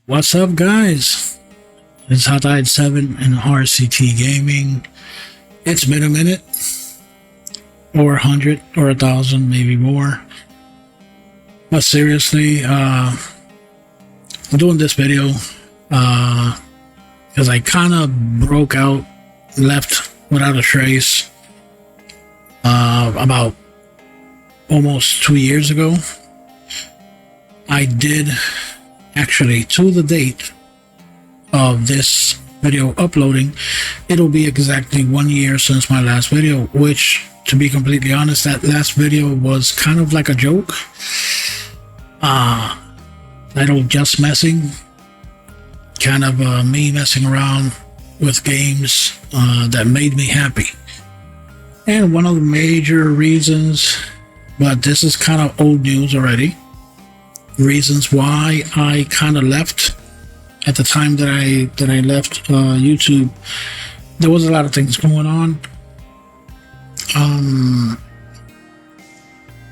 What's up, guys? It's Hotide7 and RCT Gaming. It's been a minute, or 100, or 1,000, maybe more. But seriously, I'm doing this video because I kind of broke out, left without a trace about almost 2 years ago. I did, actually, to the date of this video uploading, it'll be exactly 1 year since my last video, which, to be completely honest, that last video was kind of like a joke. Titled Just Messing, kind of me messing around with games that made me happy. And one of the major reasons, but this is kind of old news already, reasons why I kind of left at the time that I left YouTube. There was a lot of things going on,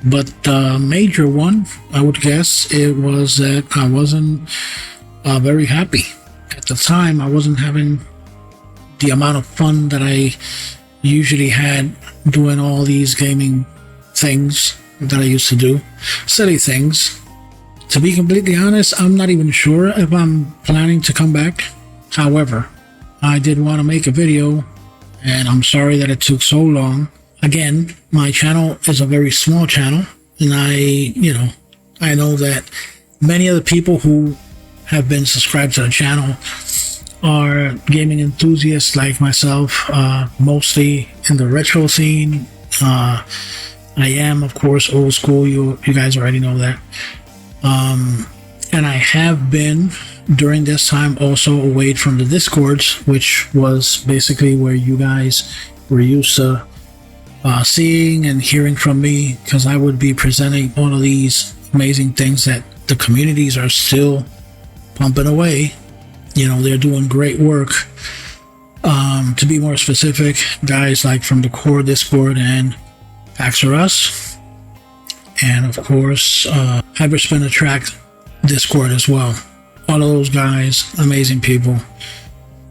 but the major one, I would guess, it was that I wasn't very happy at the time. I wasn't having the amount of fun that I usually had doing all these gaming things that I used to do, silly things. To be completely honest, I'm not even sure if I'm planning to come back. However, I did want to make a video, and I'm sorry that it took so long. Again, my channel is a very small channel, and I know that many of the people who have been subscribed to the channel are gaming enthusiasts like myself, mostly in the retro scene. I am, of course, old school. You guys already know that. And I have been, during this time, also away from the Discords, which was basically where you guys were used to seeing and hearing from me, because I would be presenting all of these amazing things that the communities are still pumping away. You know, they're doing great work. To be more specific, guys like from the Core Discord and Pax R Us, and of course Hyperspin Attract Discord as well. All of those guys, amazing people.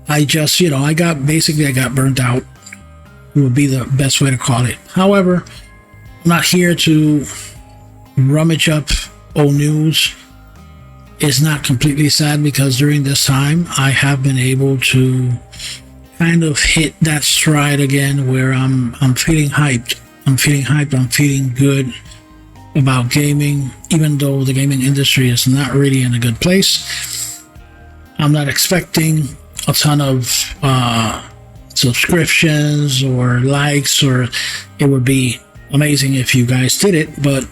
I just, I got burnt out, would be the best way to call it. However, I'm not here to rummage up old news. It's not completely sad, because during this time I have been able to kind of hit that stride again where I'm feeling hyped. I'm feeling good about gaming, even though the gaming industry is not really in a good place. I'm not expecting a ton of subscriptions or likes, or it would be amazing if you guys did it, but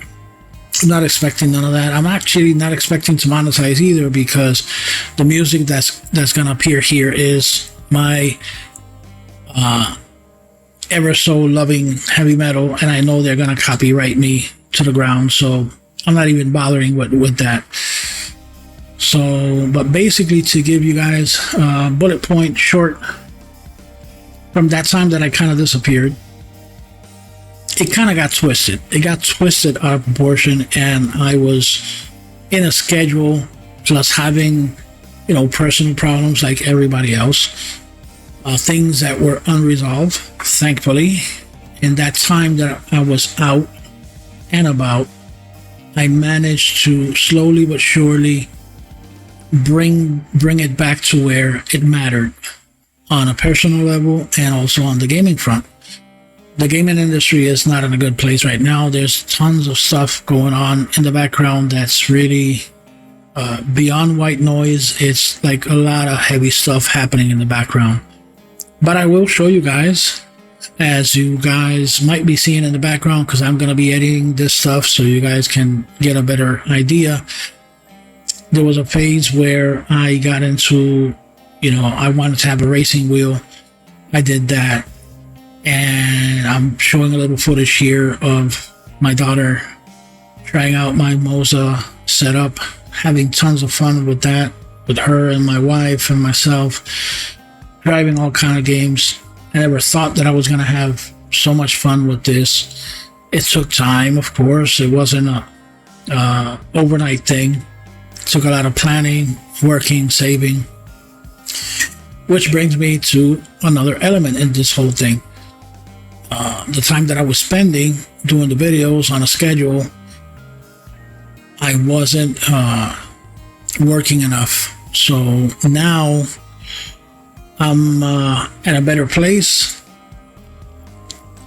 I'm not expecting none of that. I'm actually not expecting to monetize either, because the music that's gonna appear here is my ever so loving heavy metal, and I know they're gonna copyright me to the ground, so I'm not even bothering with that. So, but basically, to give you guys a bullet point short, from that time that I kind of disappeared, it kind of got twisted. It got twisted out of proportion, and I was in a schedule, plus having, personal problems like everybody else, things that were unresolved. Thankfully, in that time that I was out and about, I managed to slowly but surely bring it back to where it mattered, on a personal level and also on the gaming front. The gaming industry is not in a good place right now. There's tons of stuff going on in the background that's really beyond white noise. It's like a lot of heavy stuff happening in the background. But I will show you guys, as you guys might be seeing in the background, because I'm going to be editing this stuff so you guys can get a better idea. There was a phase where I got into, I wanted to have a racing wheel. I did that. And I'm showing a little footage here of my daughter trying out my Moza setup, having tons of fun with that, with her and my wife and myself, driving all kind of games. I never thought that I was going to have so much fun with this. It took time, of course. It wasn't a overnight thing. It took a lot of planning, working, saving. Which brings me to another element in this whole thing. The time that I was spending doing the videos on a schedule, I wasn't working enough. So now I'm at a better place,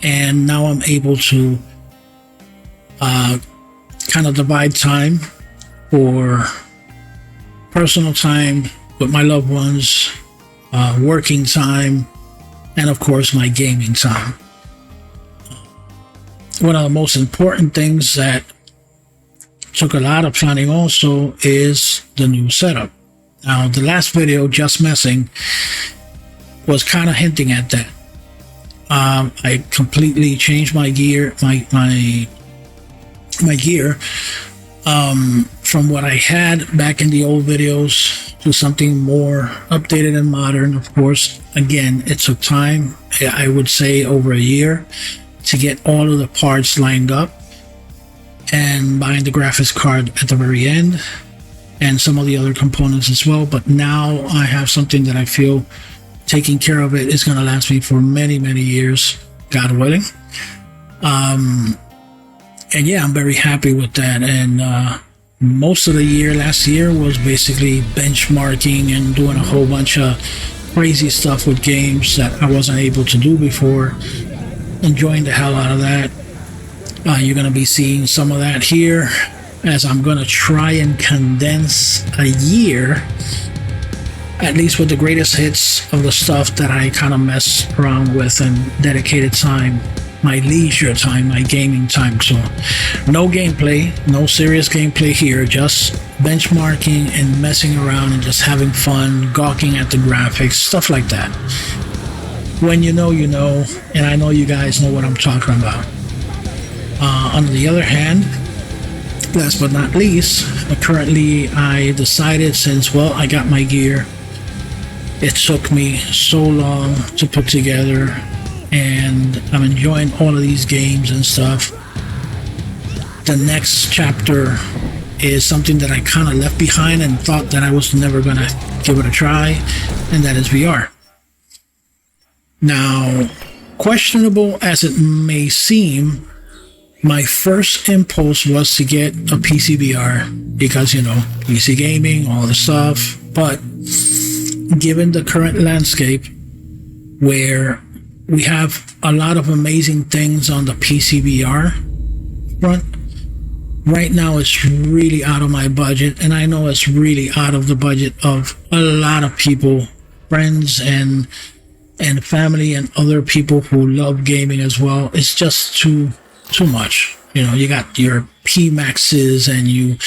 and now I'm able to kind of divide time for personal time with my loved ones, working time, and of course my gaming time. One of the most important things that took a lot of planning also is the new setup. Now, the last video, Just Messing, was kind of hinting at that. I completely changed my gear, my gear, from what I had back in the old videos to something more updated and modern. Of course, again, it took time. I would say over a year to get all of the parts lined up, and buying the graphics card at the very end, and some of the other components as well. But now I have something that I feel taking care of it is going to last me for many, many years, God willing. And yeah, I'm very happy with that. And most of the year, last year, was basically benchmarking and doing a whole bunch of crazy stuff with games that I wasn't able to do before. Enjoying the hell out of that. You're going to be seeing some of that here, as I'm going to try and condense a year, at least with the greatest hits of the stuff that I kind of mess around with and dedicated time, my leisure time, my gaming time. So no gameplay, no serious gameplay here, just benchmarking and messing around and just having fun, gawking at the graphics, stuff like that. When you know, you know, and I know you guys know what I'm talking about. On the other hand, last but not least, currently I decided, since, well, I got my gear, it took me so long to put together, and I'm enjoying all of these games and stuff. The next chapter is something that I kind of left behind and thought that I was never going to give it a try, and that is VR. Now, questionable as it may seem, my first impulse was to get a PC VR because, you know, PC gaming, all the stuff. But given the current landscape where we have a lot of amazing things on the PC VR front, right now it's really out of my budget. And I know it's really out of the budget of a lot of people, friends and family and other people who love gaming as well. It's just too much. You know, you got your P-Maxes and you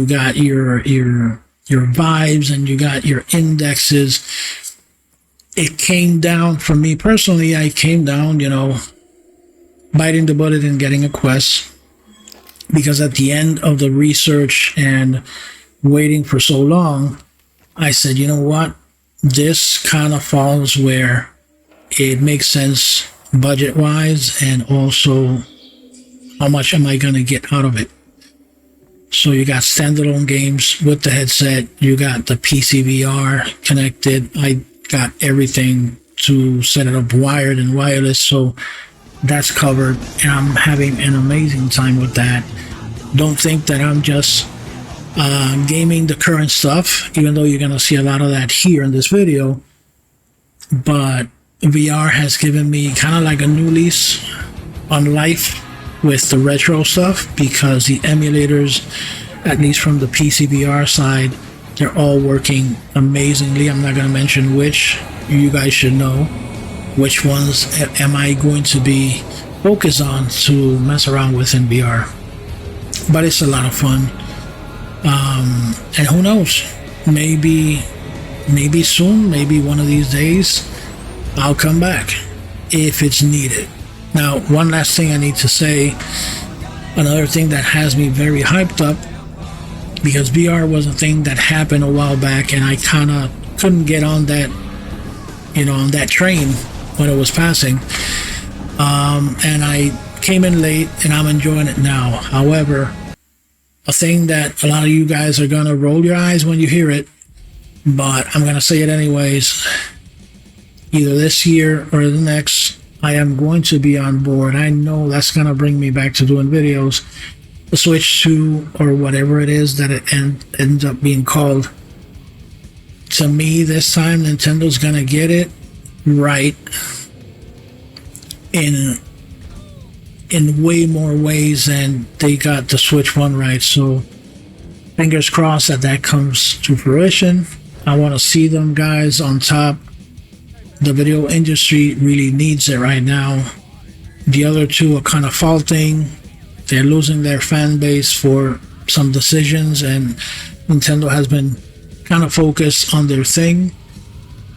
got your vibes and you got your indexes. It came down, for me personally, I came down, you know, biting the bullet and getting a Quest, because at the end of the research and waiting for so long, I said, you know what? This kind of falls where it makes sense budget-wise, and also how much am I going to get out of it. So you got standalone games with the headset, you got the PC VR connected, I got everything to set it up wired and wireless, so that's covered, and I'm having an amazing time with that. Don't think that I'm just gaming the current stuff, even though you're going to see a lot of that here in this video. But VR has given me kind of like a new lease on life with the retro stuff, because the emulators, at least from the PC VR side, they're all working amazingly. I'm not going to mention which. You guys should know which ones am I going to be focused on to mess around with in VR. But it's a lot of fun. And who knows, maybe soon, maybe one of these days, I'll come back if it's needed. Now, one last thing I need to say, another thing that has me very hyped up, because VR was a thing that happened a while back and I kind of couldn't get on that, you know, on that train when it was passing. And I came in late and I'm enjoying it now. However, a thing that a lot of you guys are gonna roll your eyes when you hear it, but I'm gonna say it anyways. Either this year or the next, I am going to be on board. I know that's gonna bring me back to doing videos. The Switch 2 or whatever it is that it ends up being called. To me, this time Nintendo's gonna get it right in way more ways than they got the Switch 1 right. So fingers crossed that comes to fruition. I want to see them guys on top. The video industry really needs it right now. The other two are kind of faulting. They're losing their fan base for some decisions, and Nintendo has been kind of focused on their thing.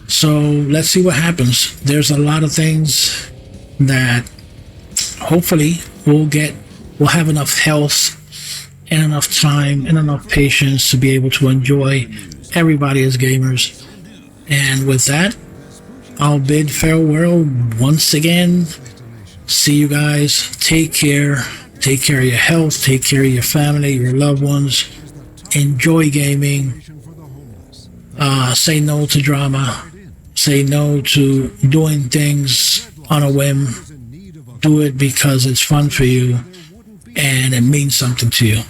So let's see what happens. There's a lot of things that hopefully we'll have enough health and enough time and enough patience to be able to enjoy everybody as gamers. And with that, I'll bid farewell once again. See you guys. Take care. Take care of your health. Take care of your family, your loved ones. Enjoy gaming. Say no to drama. Say no to doing things on a whim. Do it because it's fun for you and it means something to you.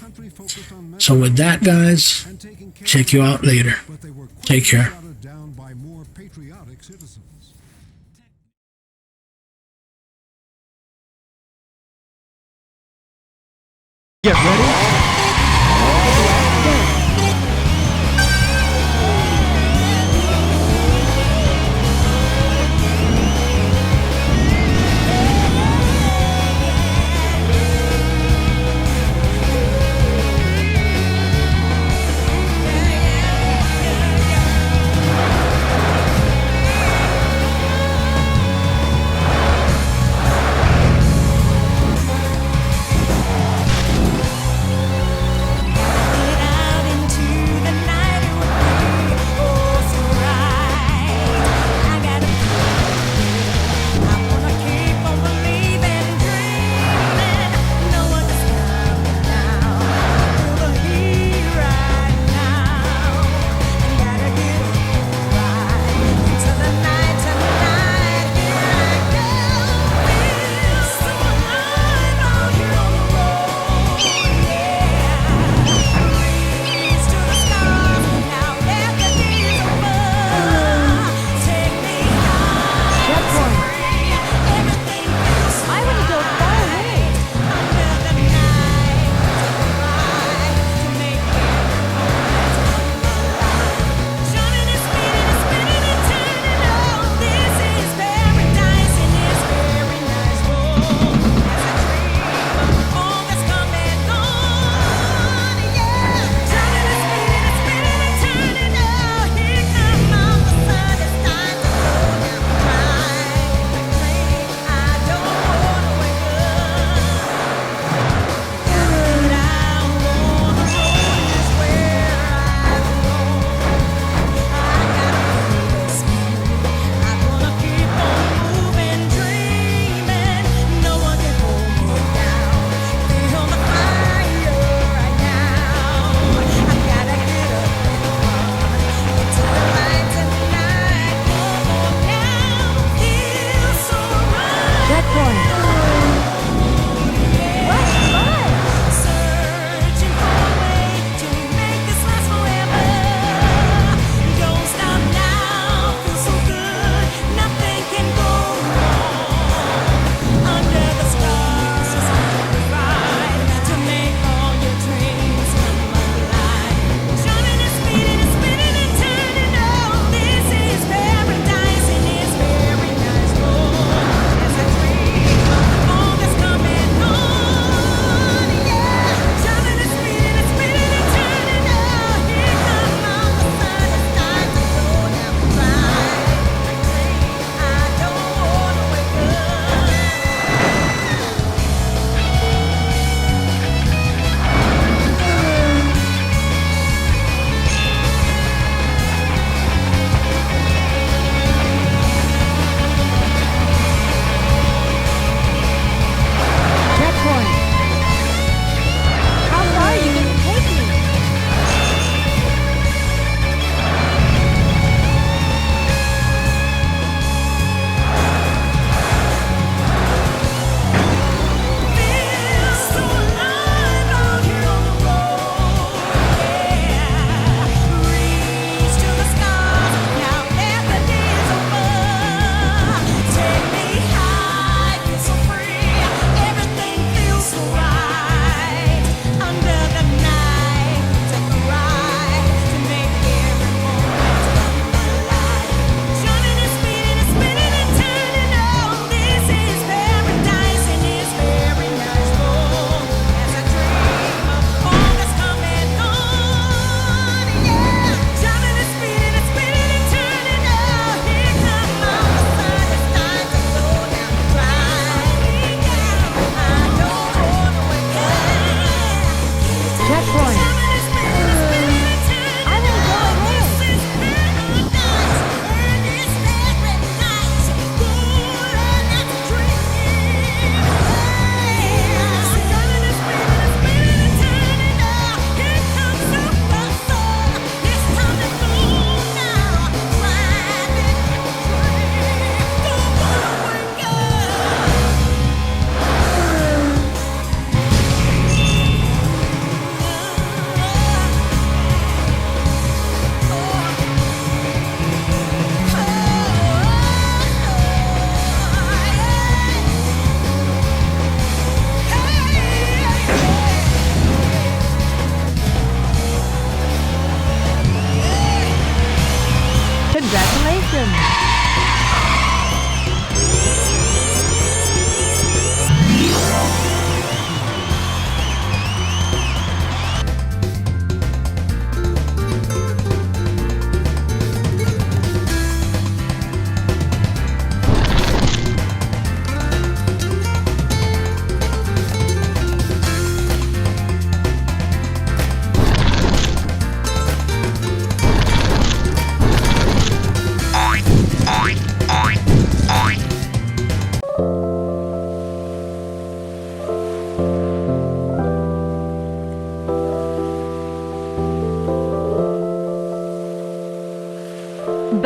So with that, guys, check you out later. Take care. Get ready.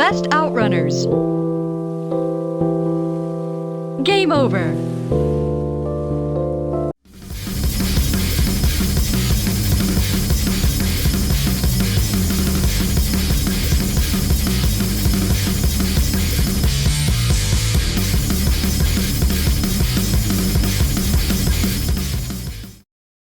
best outrunners. Game over.